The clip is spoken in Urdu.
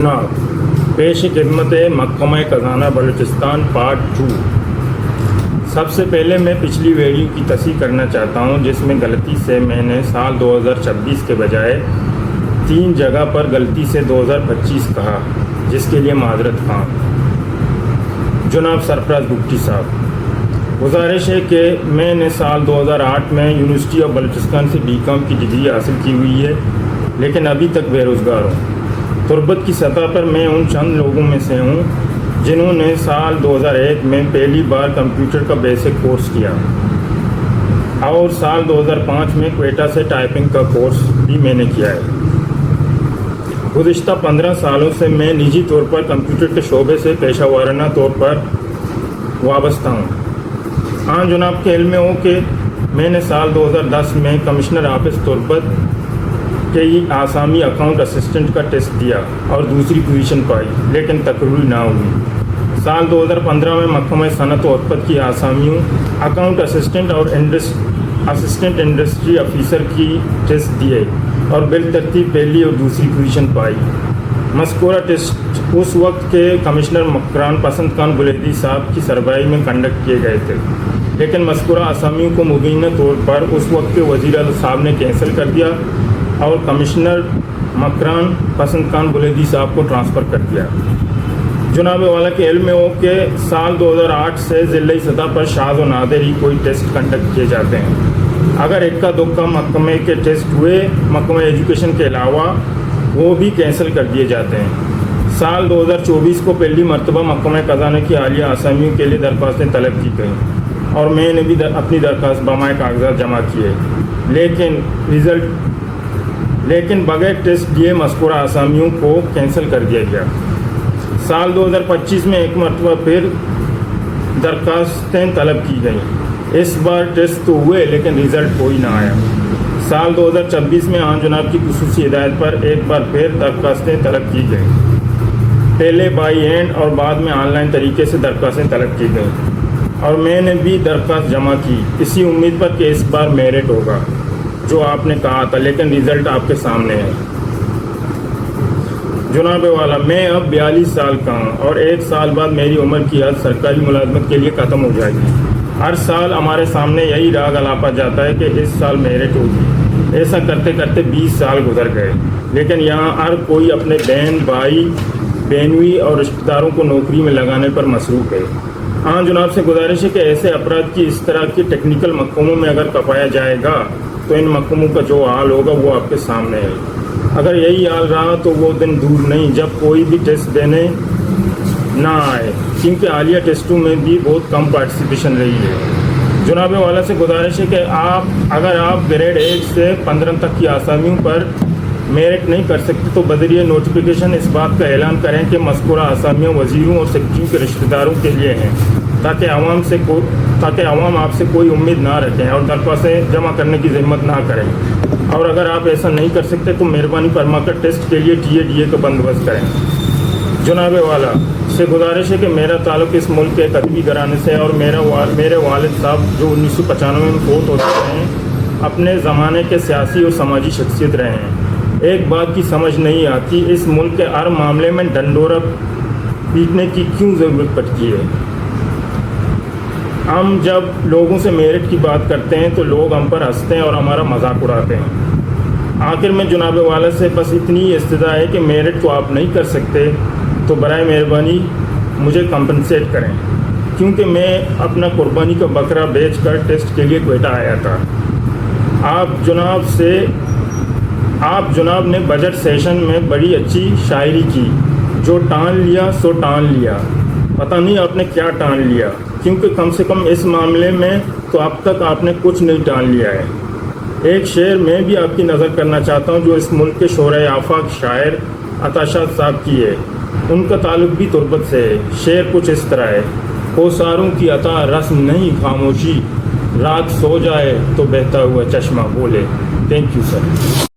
جناب پیش خدمت محکمہ خزانہ بلوچستان پارٹ 2۔ سب سے پہلے میں پچھلی ویڈیو کی تصحیح کرنا چاہتا ہوں جس میں غلطی سے میں نے سال 2026 کے بجائے 3 جگہ پر غلطی سے 2025 کہا، جس کے لیے معذرت خواہ۔ جناب سرفراز بگٹی صاحب، گزارش ہے کہ میں نے سال 2008 میں یونیورسٹی آف بلوچستان سے BCom کی ڈگری حاصل کی ہوئی ہے، لیکن ابھی تک بے روزگار ہوں۔ تربت کی سطح پر میں ان چند لوگوں میں سے ہوں جنہوں نے سال 2001 میں پہلی بار کمپیوٹر کا بیسک کورس کیا، اور سال 2005 میں کوئٹہ سے ٹائپنگ کا کورس بھی میں نے کیا ہے۔ گزشتہ 15 سالوں سے میں نجی طور پر کمپیوٹر کے شعبے سے پیشہ ورانہ طور پر وابستہ ہوں۔ ہاں جناب کے علم میں ہو کہ میں نے سال 2010 میں کمشنر آفس تربت کے آسامی اکاؤنٹ اسسٹنٹ کا ٹیسٹ دیا اور دوسری پوزیشن پائی، لیکن تقرری نہ ہوئی۔ سال 2015 میں محکمہ صنعت و اتپت کی آسامیوں اکاؤنٹ اسسٹنٹ اور اسسٹنٹ انڈسٹری آفیسر کی ٹیسٹ دیے اور بالترتیب پہلی اور دوسری پوزیشن پائی۔ مذکورہ ٹیسٹ اس وقت کے کمشنر مکران پسند خان بلیدی صاحب کی سربراہی میں کنڈکٹ کیے گئے تھے، لیکن مذکورہ آسامیوں کو مبینہ طور پر اس وقت کے وزیر اعظم صاحب نے کینسل کر دیا اور کمشنر مکران پسند خان بلیدی صاحب کو ٹرانسفر کر دیا۔ جناب والا کے علم میں ہو کہ سال 2008 سے ضلعی سطح پر شاذ و نادر ہی کوئی ٹیسٹ کنڈکٹ کیے جاتے ہیں۔ اگر اکا دکا محکمے کے ٹیسٹ ہوئے، محکمہ ایجوکیشن کے علاوہ، وہ بھی کینسل کر دیے جاتے ہیں۔ سال 2024 کو پہلی مرتبہ محکمہ خزانہ کی حالیہ آسامیوں کے لیے درخواستیں طلب کی گئیں اور میں نے بھی اپنی درخواست بمائے کاغذات جمع کیے، لیکن بغیر ٹیسٹ دیے مذکورہ آسامیوں کو کینسل کر دیا گیا۔ سال 2025 میں ایک مرتبہ پھر درخواستیں طلب کی گئیں۔ اس بار ٹیسٹ تو ہوئے لیکن رزلٹ کوئی نہ آیا۔ سال 2026 میں آن جناب کی خصوصی ہدایت پر ایک بار پھر درخواستیں طلب کی گئیں، پہلے بائی ہینڈ اور بعد میں آن لائن طریقے سے درخواستیں طلب کی گئیں، اور میں نے بھی درخواست جمع کی اسی امید پر کہ اس بار میرٹ ہوگا جو آپ نے کہا تھا، لیکن رزلٹ آپ کے سامنے ہے۔ جناب والا، میں اب 42 سال کا ہوں اور 1 سال بعد میری عمر کی حد سرکاری ملازمت کے لیے ختم ہو جائے گی۔ ہر سال ہمارے سامنے یہی راگ الاپا جاتا ہے کہ اس سال میرٹ ہوگی۔ ایسا کرتے کرتے 20 سال گزر گئے، لیکن یہاں ہر کوئی اپنے بہن بھائی بہنوئی اور رشتہ داروں کو نوکری میں لگانے پر مصروف ہے۔ ہاں جناب سے گزارش ہے کہ ایسے افراد کی اس طرح کی ٹیکنیکل محکموں میں اگر کپایا جائے گا تو ان محکموں کا جو حال ہوگا وہ آپ کے سامنے ہے۔ اگر یہی حال رہا تو وہ دن دور نہیں جب کوئی بھی ٹیسٹ دینے نہ آئے، کیونکہ حالیہ ٹیسٹوں میں بھی بہت کم پارٹیسپیشن رہی ہے۔ جناب والا سے گزارش ہے کہ اگر آپ گریڈ 1 سے 15 تک کی آسامیوں پر میرٹ نہیں کر سکتے تو بذریعہ نوٹیفیکیشن اس بات کا اعلان کریں کہ مذکورہ آسامیاں وزیروں اور سیکرٹریوں کے رشتہ داروں کے لیے ہیں، تاکہ عوام آپ سے کوئی امید نہ رکھیں اور درخواستیں جمع کرنے کی ذمت نہ کریں۔ اور اگر آپ ایسا نہیں کر سکتے تو مہربانی فرما کر ٹیسٹ کے لیے TADA کا بندوبست کریں۔ جناب والا سے گزارش ہے کہ میرا تعلق اس ملک کے ایک ادبی گھرانے سے ہے اور میرے والد صاحب جو 1995 میں فوت ہو چکے ہیں، اپنے زمانے کے سیاسی اور سماجی شخصیت رہے ہیں۔ ایک بات کی سمجھ نہیں آتی، اس ملک کے ہر معاملے میں ڈنڈورا پیٹنے کی کیوں ضرورت پڑتی ہے؟ ہم جب لوگوں سے میرٹ کی بات کرتے ہیں تو لوگ ہم پر ہنستے ہیں اور ہمارا مذاق اڑاتے ہیں۔ آخر میں جناب والا سے بس اتنی استدعا ہے کہ میرٹ تو آپ نہیں کر سکتے تو برائے مہربانی مجھے کمپنسیٹ کریں، کیونکہ میں اپنا قربانی کا بکرا بیچ کر ٹیسٹ کے لیے کوئٹہ آیا تھا۔ آپ جناب نے بجٹ سیشن میں بڑی اچھی شاعری کی، جو ٹان لیا سو ٹان لیا۔ پتہ نہیں آپ نے کیا ٹان لیا، کیونکہ کم سے کم اس معاملے میں تو اب تک آپ نے کچھ نہیں ٹان لیا ہے۔ ایک شعر میں بھی آپ کی نظر کرنا چاہتا ہوں جو اس ملک کے شعرائے آفاق شاعر عطا شاہ صاحب کی ہے، ان کا تعلق بھی تربت سے ہے۔ شعر کچھ اس طرح ہے: کوساروں کی عطا رسم نہیں خاموشی، رات سو جائے تو بہتا ہوا چشمہ بولے۔ Thank you sir.